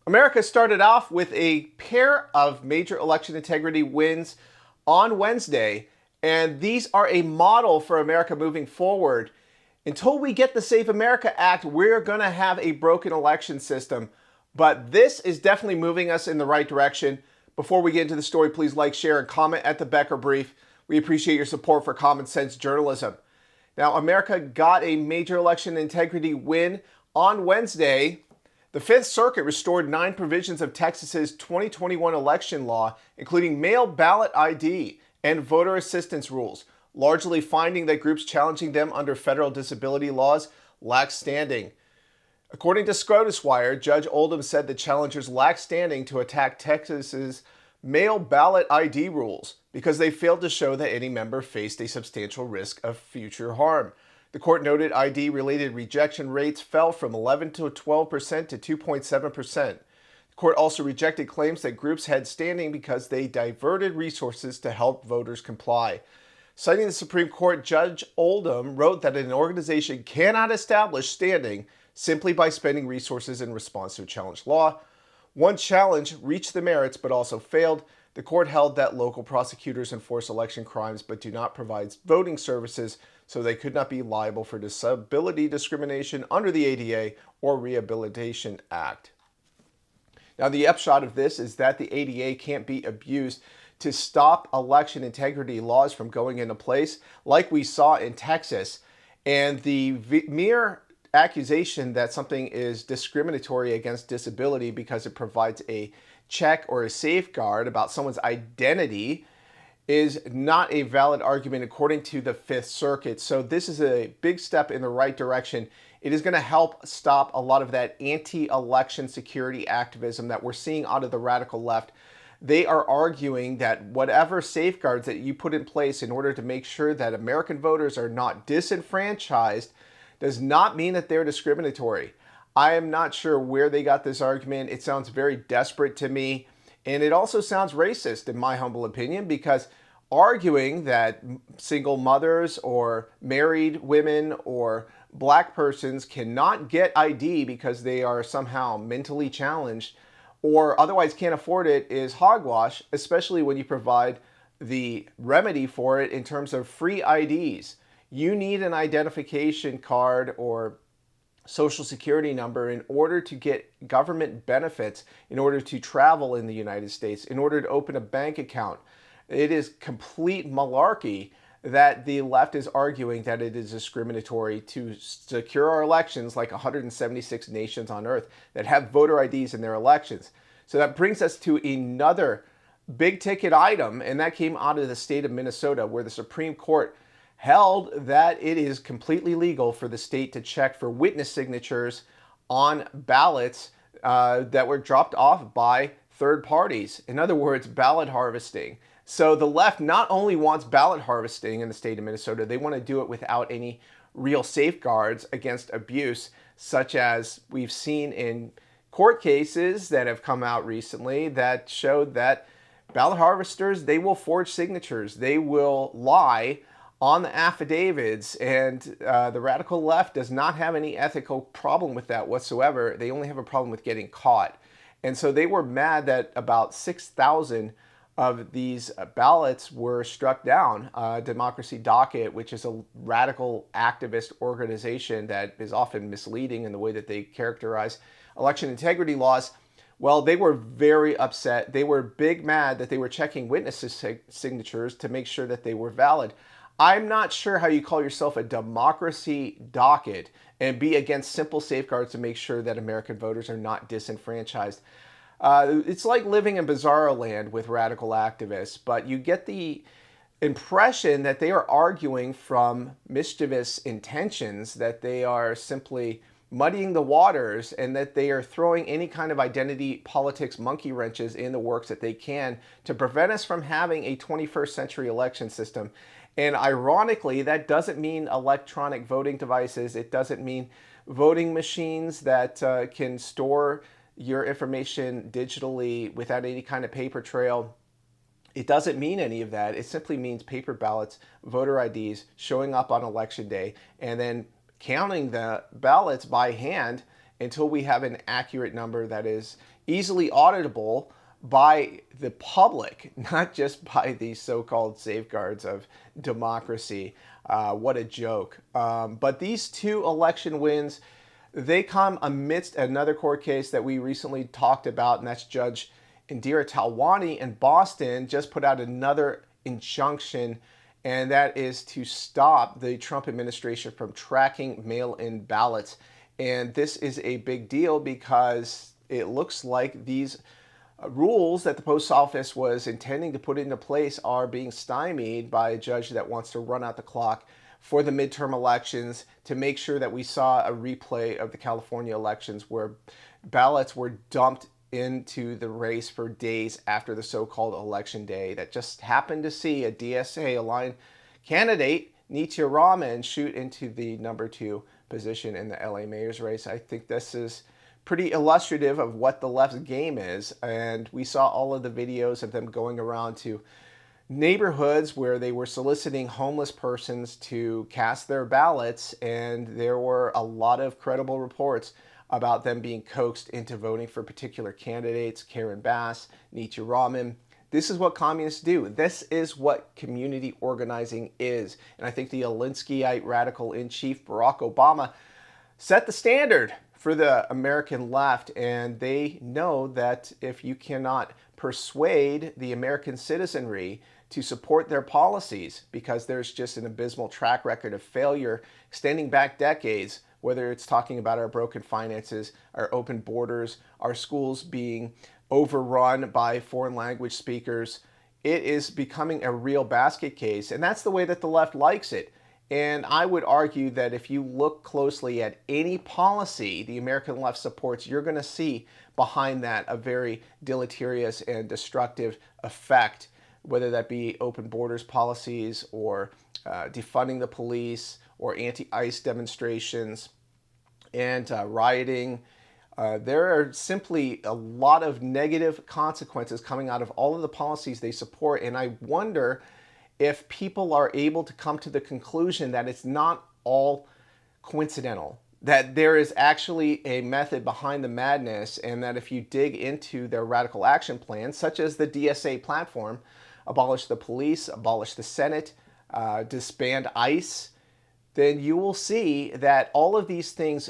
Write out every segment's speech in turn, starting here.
America started off with a pair of major election integrity wins on Wednesday, and these are a model for America moving forward. Until we get the Save America Act, we're going to have a broken election system. But this is definitely moving us in the right direction. Before we get into the story, please like, share, and comment at the Becker Brief. We appreciate your support for common sense journalism. Now, America got a major election integrity win on Wednesday. The Fifth Circuit restored 9 provisions of Texas's 2021 election law, including mail ballot ID and voter assistance rules, largely finding that groups challenging them under federal disability laws lack standing. According to SCOTUS-Wire, Judge Oldham said the challengers lack standing to attack Texas's mail ballot ID rules because they failed to show that any member faced a substantial risk of future harm. The court noted ID-related rejection rates fell from 11 to 12% to 2.7%. The court also rejected claims that groups had standing because they diverted resources to help voters comply. Citing the Supreme Court, Judge Oldham wrote that an organization cannot establish standing simply by spending resources in response to a challenged law. One challenge reached the merits but also failed. The court held that local prosecutors enforce election crimes but do not provide voting services, so they could not be liable for disability discrimination under the ADA or Rehabilitation Act. Now, the upshot of this is that the ADA can't be abused to stop election integrity laws from going into place like we saw in Texas. And the mere accusation that something is discriminatory against disability because it provides a check or a safeguard about someone's identity is not a valid argument according to the Fifth Circuit. So this is a big step in the right direction. It is going to help stop a lot of that anti-election security activism that we're seeing out of the radical left. They are arguing that whatever safeguards that you put in place in order to make sure that American voters are not disenfranchised does not mean that they're discriminatory. I am not sure where they got this argument. It sounds very desperate to me. And it also sounds racist, in my humble opinion, because arguing that single mothers or married women or black persons cannot get ID because they are somehow mentally challenged or otherwise can't afford it is hogwash, especially when you provide the remedy for it in terms of free IDs. You need an identification card or social security number in order to get government benefits, in order to travel in the United States, in order to open a bank account. It is complete malarkey that the left is arguing that it is discriminatory to secure our elections like 176 nations on earth that have voter IDs in their elections. So that brings us to another big ticket item, and that came out of the state of Minnesota, where the Supreme Court held that it is completely legal for the state to check for witness signatures on ballots that were dropped off by third parties. In other words, ballot harvesting. So the left not only wants ballot harvesting in the state of Minnesota, they want to do it without any real safeguards against abuse, such as we've seen in court cases that have come out recently that showed that ballot harvesters, they will forge signatures, they will lie on the affidavits, and the radical left does not have any ethical problem with that whatsoever. They only have a problem with getting caught. And so they were mad that about 6,000 of these ballots were struck down. Democracy Docket, which is a radical activist organization that is often misleading in the way that they characterize election integrity laws, well, they were very upset. They were big mad that they were checking witnesses' signatures to make sure that they were valid. I'm not sure how you call yourself a democracy docket and be against simple safeguards to make sure that American voters are not disenfranchised. It's like living in bizarro land with radical activists, but you get the impression that they are arguing from mischievous intentions, that they are simply muddying the waters, and that they are throwing any kind of identity politics monkey wrenches in the works that they can to prevent us from having a 21st century election system. And ironically, that doesn't mean electronic voting devices. It doesn't mean voting machines that can store your information digitally without any kind of paper trail. It doesn't mean any of that. It simply means paper ballots, voter IDs, showing up on election day, and then counting the ballots by hand until we have an accurate number that is easily auditable by the public, not just by these so-called safeguards of democracy. What a joke. But these two election wins, they come amidst another court case that we recently talked about, and that's Judge Indira Talwani in Boston just put out another injunction, and that is to stop the Trump administration from tracking mail-in ballots. And this is a big deal because it looks like these rules that the post office was intending to put into place are being stymied by a judge that wants to run out the clock for the midterm elections to make sure that we saw a replay of the California elections where ballots were dumped into the race for days after the so-called election day that just happened to see a DSA aligned candidate, Nitya Raman, shoot into the number 2 position in the LA mayor's race. I think this is pretty illustrative of what the left's game is, and we saw all of the videos of them going around to neighborhoods where they were soliciting homeless persons to cast their ballots, and there were a lot of credible reports about them being coaxed into voting for particular candidates, Karen Bass, Nitya Raman. This is what communists do. This is what community organizing is. And I think the Alinskyite radical-in-chief Barack Obama set the standard for the American left, and they know that if you cannot persuade the American citizenry to support their policies, because there's just an abysmal track record of failure extending back decades, whether it's talking about our broken finances, our open borders, our schools being overrun by foreign language speakers, it is becoming a real basket case, and that's the way that the left likes it. And I would argue that if you look closely at any policy the American left supports, you're going to see behind that a very deleterious and destructive effect, whether that be open borders policies or defunding the police or anti-ICE demonstrations and rioting. There are simply a lot of negative consequences coming out of all of the policies they support, and I wonder if people are able to come to the conclusion that it's not all coincidental, that there is actually a method behind the madness, and that if you dig into their radical action plans, such as the DSA platform, abolish the police, abolish the Senate, disband ICE, then you will see that all of these things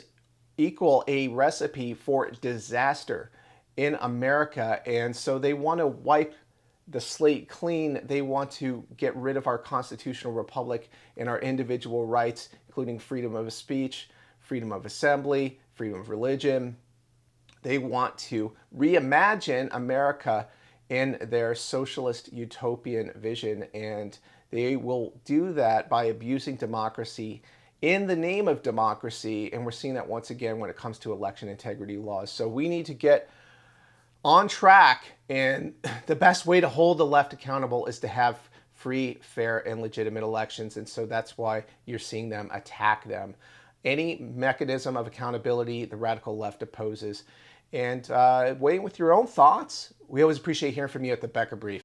equal a recipe for disaster in America. And so they want to wipe the slate clean. They want to get rid of our constitutional republic and our individual rights, including freedom of speech, freedom of assembly, freedom of religion. They want to reimagine America in their socialist utopian vision, and they will do that by abusing democracy in the name of democracy, and we're seeing that once again when it comes to election integrity laws. So we need to get on track, and the best way to hold the left accountable is to have free, fair, and legitimate elections, and so that's why you're seeing them attack them. Any mechanism of accountability, the radical left opposes. And waiting with your own thoughts. We always appreciate hearing from you at the Becker Brief.